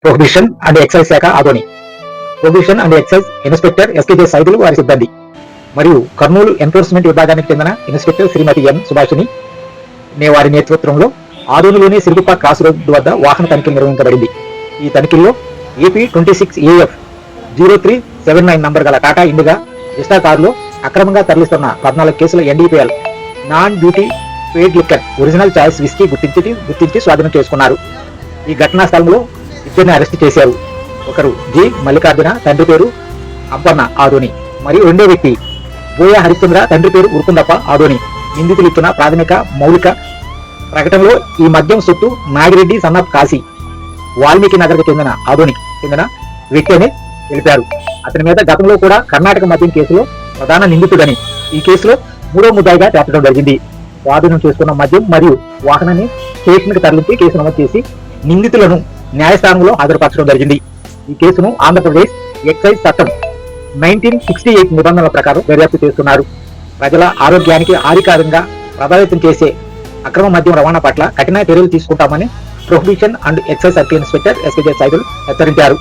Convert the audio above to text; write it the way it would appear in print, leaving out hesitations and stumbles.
Prohibition and excise శాఖ Adoni. Prohibition and excise inspector SKJ Saidulu వారి సిబ్బంది మరియు కర్నూలు ఎన్ఫోర్స్మెంట్ విభాగానికి చెందిన ఇన్స్పెక్టర్ శ్రీమతి ఎం సుభాషిణి వారి నేతృత్వంలో ఆదోనిలోని సిరిగుప్ప క్రాస్ రోడ్ వద్ద వాహన తనిఖీ నిర్వహించబడింది. ఈ తనిఖీల్లో ఏపీ 26AF 0379 నంబర్ గల టాటా ఇండిగా విస్టా కారులో అక్రమంగా తరలిస్తున్న 14 కేసుల NDPL non duty paid liquor original choice whisky గుర్తించి స్వాధీనం చేసుకున్నారు. ఈ ఘటనా స్థలంలో ఇద్దరిని అరెస్ట్ చేశారు. ఒకరు జి మల్లికార్జున, తండ్రి పేరు అప్పన్న ఆదోని, మరియు రెండో వ్యక్తి బోయ హరిశ్చంద్ర, తండ్రి పేరు ఉరుకుందప్ప ఆదోని. నిందితులు ఇచ్చిన ప్రాథమిక మౌలిక ప్రకటనలో ఈ మద్యం సొత్తు నాగిరెడ్డి సన్నాఫ్ కాశీ వాల్మీకి నగర్కు చెందిన ఆదోని చెందిన వ్యక్తి అని తెలిపారు. అతని మీద గతంలో కూడా కర్ణాటక మద్యం కేసులో ప్రధాన నిందితుడని, ఈ కేసులో మూడో ముద్దాయిగా చేర్చడం జరిగింది. స్వాధీనం చేసుకున్న మద్యం మరియు వాహనాన్ని స్టేషన్కి తరలించి కేసు నమోదు చేసి నిందితులను న్యాయస్థానంలో హాజరుపరచడం జరిగింది. ఈ కేసును ఆంధ్రప్రదేశ్ ఎక్సైజ్ చట్టం 1968 నిబంధనల ప్రకారం దర్యాప్తు చేస్తున్నారు. ప్రజల ఆరోగ్యానికి హానికరంగా ప్రభావితం చేసే అక్రమ మద్యం రవాణా పట్ల కఠిన చర్యలు తీసుకుంటామని prohibition and excise circle inspector SKJ Saidulu హెచ్చరించారు.